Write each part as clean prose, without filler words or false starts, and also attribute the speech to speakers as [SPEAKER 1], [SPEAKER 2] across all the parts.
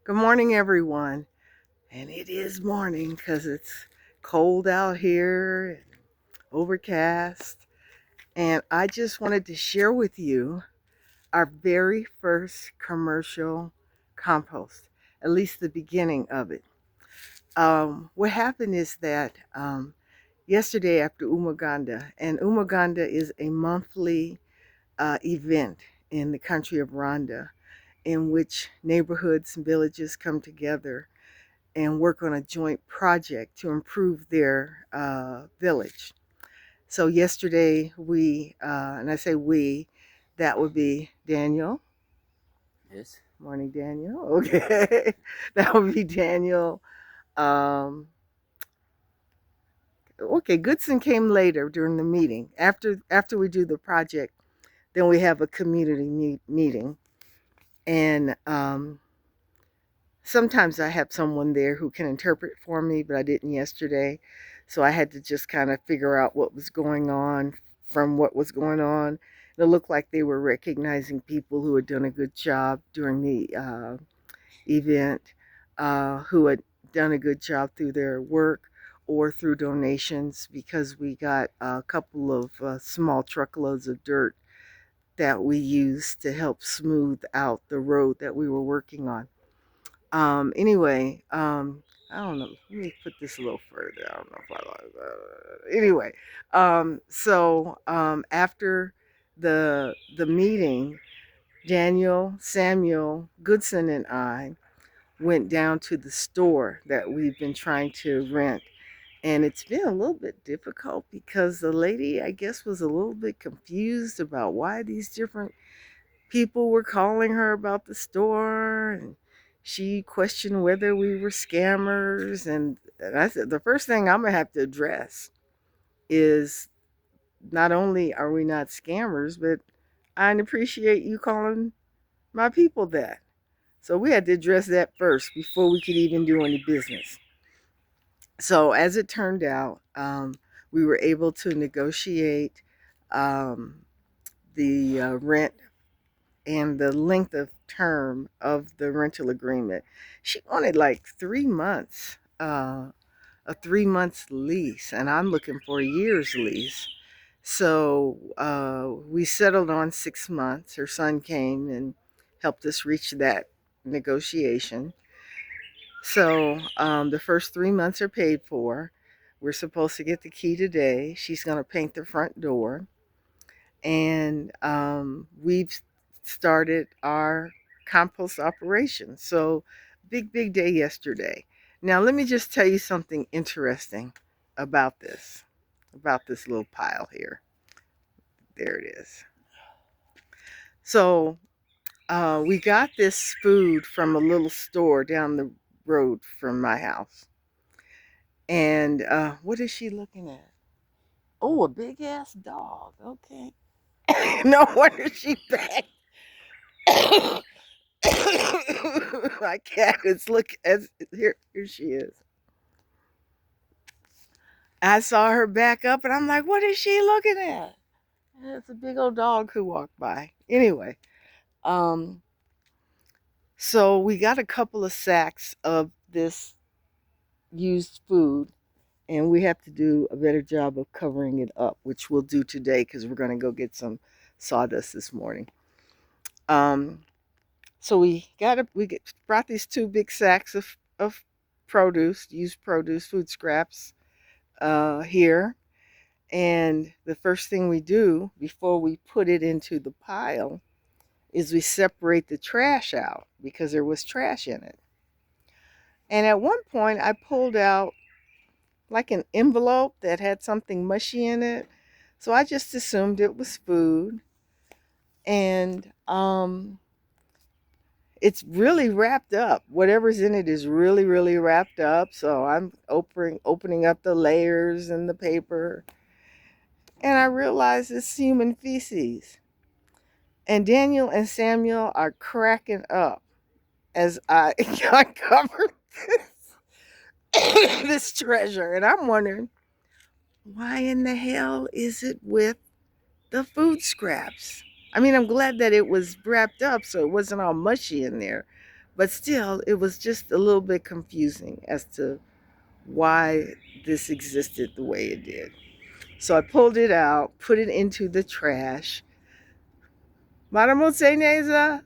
[SPEAKER 1] Good morning, everyone. And it is morning because it's cold out here, overcast. And I just wanted to share with you our very first commercial compost, at least the beginning of it. What happened is that yesterday after Umaganda, and Umaganda is a monthly event in the country of Rwanda in which neighborhoods and villages come together and work on a joint project to improve their village. So yesterday and I say we, that would be Daniel.
[SPEAKER 2] Yes.
[SPEAKER 1] Morning, Daniel. Okay, that would be Daniel. Um, okay, Goodson came later during the meeting. After we do the project, then we have a community meeting, and sometimes I have someone there who can interpret for me, but I didn't yesterday. So I had to just kind of figure out what was going on from what was going on. It looked like they were recognizing people who had done a good job during the event, who had done a good job through their work or through donations, because we got a couple of small truckloads of dirt that we used to help smooth out the road that we were working on. Anyway, I don't know. Let me put this a little further. I don't know if I like that. Anyway, after the meeting, Daniel, Samuel, Goodson, and I went down to the store that we've been trying to rent. And it's been a little bit difficult because the lady, I guess, was a little bit confused about why these different people were calling her about the store, and she questioned whether we were scammers. And I said, the first thing I'm going to have to address is not only are we not scammers, but I appreciate you calling my people that. So we had to address that first before we could even do any business. So as it turned out, we were able to negotiate um, the rent and the length of term of the rental agreement. She wanted like 3 months, a 3 months lease, and I'm looking for a year's lease. So we settled on 6 months. Her son came and helped us reach that negotiation. So the first 3 months are paid for. We're supposed to get the key today. She's going to paint the front door, and we've started our compost operation. So, big day yesterday. Now, let me just tell you something interesting about this little pile here. There it is. So, we got this food from a little store down the road from my house. And what is she looking at? Oh, a big ass dog. Okay. No wonder she back. My cat is look as here she is. I saw her back up and I'm like, what is she looking at? And it's a big old dog who walked by. Anyway, um, so we got a couple of sacks of this used food, and we have to do a better job of covering it up, which we'll do today because we're gonna go get some sawdust this morning. Um, so brought these two big sacks of produce, used produce, food scraps here. And the first thing we do before we put it into the pile is we separate the trash out because there was trash in it. And at one point, I pulled out like an envelope that had something mushy in it. So I just assumed it was food. And it's really wrapped up. Whatever's in it is really wrapped up. So I'm opening up the layers and the paper, and I realize it's human feces. And Daniel and Samuel are cracking up as I uncover this treasure. And I'm wondering, why in the hell is it with the food scraps? I mean, I'm glad that it was wrapped up so it wasn't all mushy in there. But still, it was just a little bit confusing as to why this existed the way it did. So I pulled it out, put it into the trash. Maramotse Neza.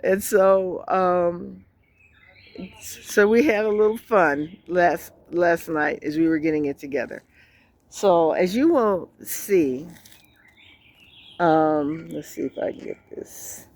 [SPEAKER 1] And so we had a little fun last night as we were getting it together. So as you will see, let's see if I can get this.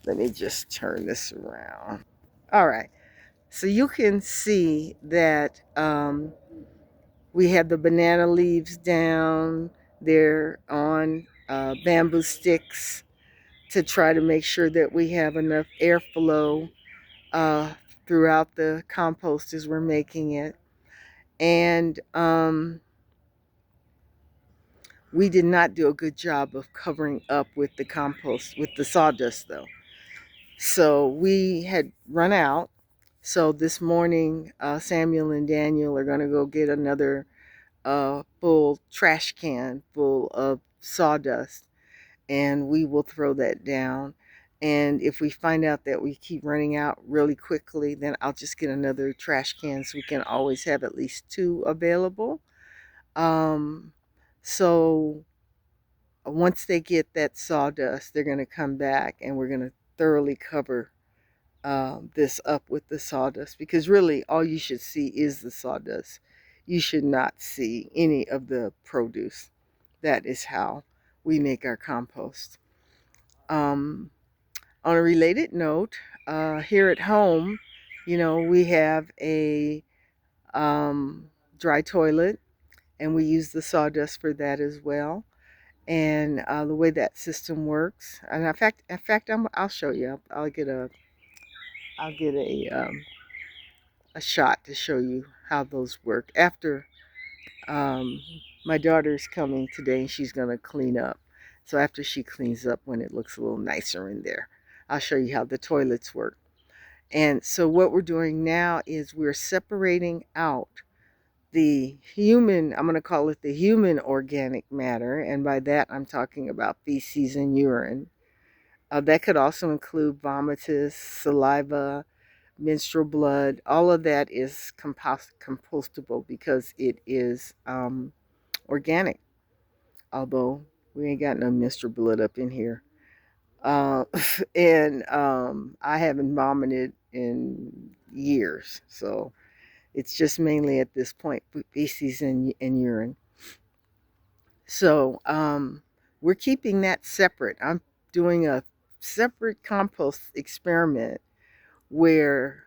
[SPEAKER 1] Let me just turn this around. All right. So you can see that we have the banana leaves down. They're on bamboo sticks to try to make sure that we have enough airflow uh, throughout the compost as we're making it. And we did not do a good job of covering up with the compost, with the sawdust though. So we had run out. So this morning, Samuel and Daniel are going to go get another full trash can full of sawdust, and we will throw that down. And if we find out that we keep running out really quickly, then I'll just get another trash can so we can always have at least two available. Um, so once they get that sawdust, they're going to come back and we're going to thoroughly cover this up with the sawdust, because really all you should see is the sawdust. You should not see any of the produce. That is how we make our compost. Um, on a related note, here at home, we have a dry toilet, and we use the sawdust for that as well. And the way that system works, and in fact, I'll show you. I'll get a shot to show you how those work after um, my daughter's coming today and she's going to clean up. So after she cleans up, when it looks a little nicer in there, I'll show you how the toilets work. And so what we're doing now is we're separating out the human, I'm going to call it the human organic matter. And by that, I'm talking about feces and urine. That could also include vomitus, saliva, menstrual blood. All of that is compostable because it is organic. Although we ain't got no menstrual blood up in here. Uh, and I haven't vomited in years. So it's just mainly at this point feces and urine. So we're keeping that separate. I'm doing a separate compost experiment where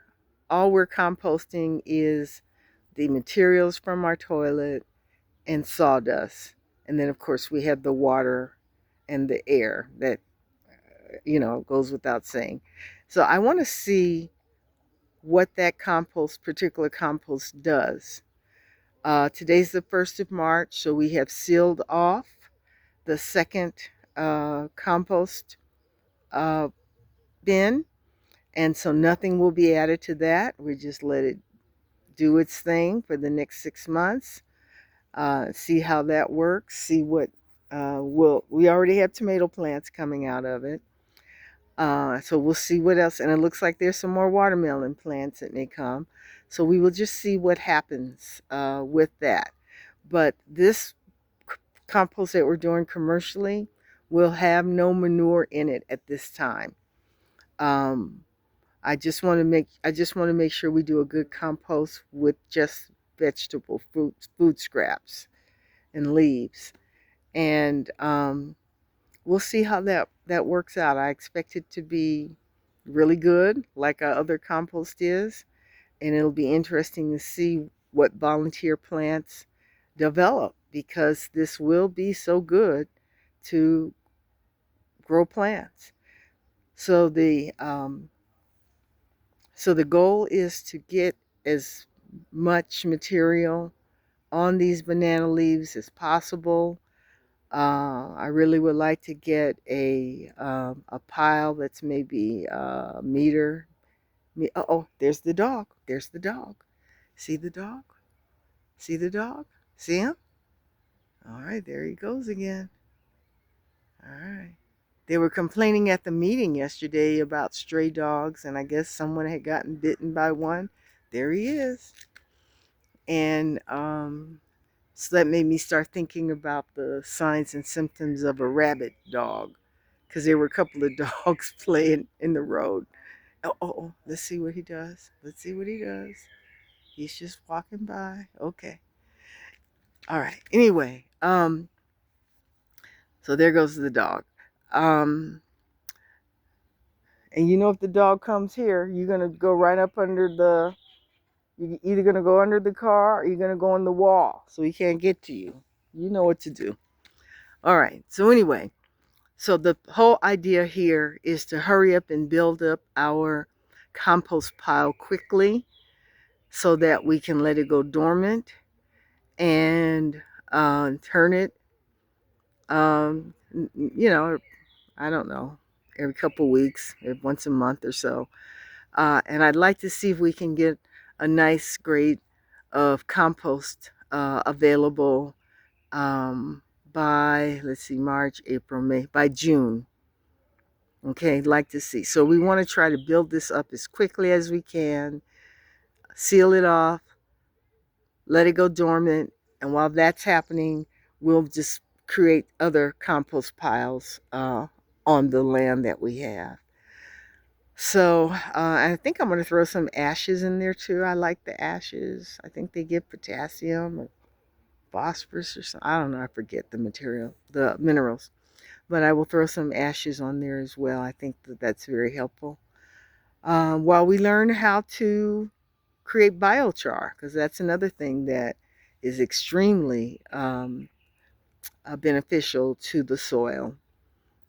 [SPEAKER 1] all we're composting is the materials from our toilet and sawdust. And then, of course, we have the water and the air that, goes without saying. So I want to see what that particular compost does. Today's the 1st of March, so we have sealed off the second compost uh, bin. And so nothing will be added to that. We just let it do its thing for the next 6 months. See how that works. See what we already have tomato plants coming out of it. So we'll see what else. And it looks like there's some more watermelon plants that may come. So we will just see what happens with that. But this compost that we're doing commercially will have no manure in it at this time. Um, I just want to make sure we do a good compost with just vegetable food scraps and leaves, and we'll see how that works out. I expect it to be really good, like our other compost is, and it'll be interesting to see what volunteer plants develop, because this will be so good to grow plants. So the goal is to get as much material on these banana leaves as possible. I really would like to get a pile that's maybe a meter. Oh, there's the dog. There's the dog. See the dog? See the dog? See him? All right, there he goes again. All right. They were complaining at the meeting yesterday about stray dogs, and I guess someone had gotten bitten by one. There he is. And so that made me start thinking about the signs and symptoms of a rabid dog, because there were a couple of dogs playing in the road. Oh, let's see what he does. Let's see what he does. He's just walking by. Okay. All right. Anyway, so there goes the dog. Um, and you know, if the dog comes here, you're gonna go right up under the. You're either gonna go under the car or you're gonna go on the wall, so he can't get to you. You know what to do. All right. So anyway, so the whole idea here is to hurry up and build up our compost pile quickly, so that we can let it go dormant and turn it. You know, I don't know, every couple weeks, once a month or so. And I'd like to see if we can get a nice grade of compost available by, let's see, March, April, May, by June. Okay, I'd like to see. So we want to try to build this up as quickly as we can, seal it off, let it go dormant, and while that's happening, we'll just create other compost piles on the land that we have. So I think I'm going to throw some ashes in there too. I like the ashes. I think they give potassium or phosphorus or something. I don't know. I forget the material, the minerals. But I will throw some ashes on there as well. I think that that's very helpful. While we learn how to create biochar, because that's another thing that is extremely beneficial to the soil.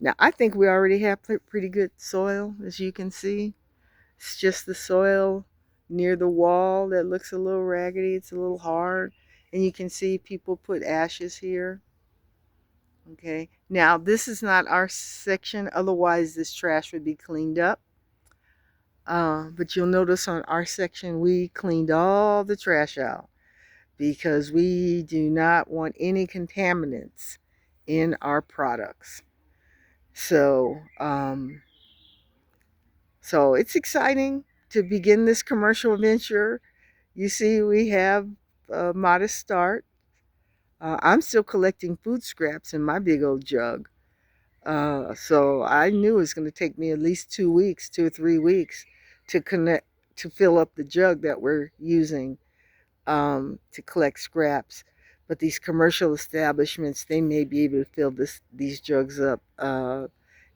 [SPEAKER 1] Now, I think we already have pretty good soil, as you can see. It's just the soil near the wall that looks a little raggedy. It's a little hard. And you can see people put ashes here. Okay. Now, this is not our section. Otherwise, this trash would be cleaned up. But you'll notice on our section, we cleaned all the trash out because we do not want any contaminants in our products. So, so it's exciting to begin this commercial venture. You see, we have a modest start. I'm still collecting food scraps in my big old jug. So I knew it was going to take me at least 2 weeks, 2 or 3 weeks to fill up the jug that we're using to collect scraps. But these commercial establishments, they may be able to fill these jugs up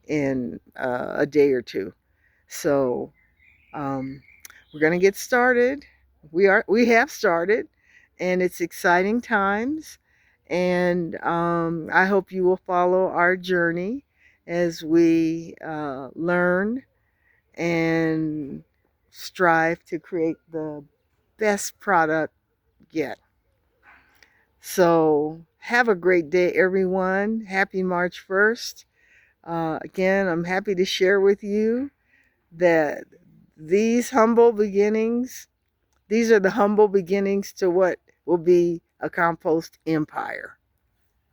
[SPEAKER 1] in a day or two. So we're going to get started. We have started, and it's exciting times. And I hope you will follow our journey as we learn and strive to create the best product yet. So have a great day, everyone. Happy March 1st. Again, I'm happy to share with you that these humble beginnings, these are the humble beginnings to what will be a compost empire.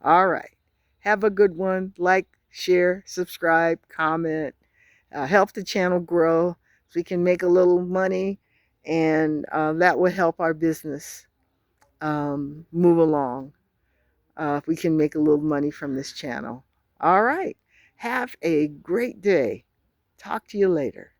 [SPEAKER 1] All right. Have a good one. Like, share, subscribe, comment. Help the channel grow so we can make a little money, and that will help our business move along. If we can make a little money from this channel. All right. Have a great day. Talk to you later.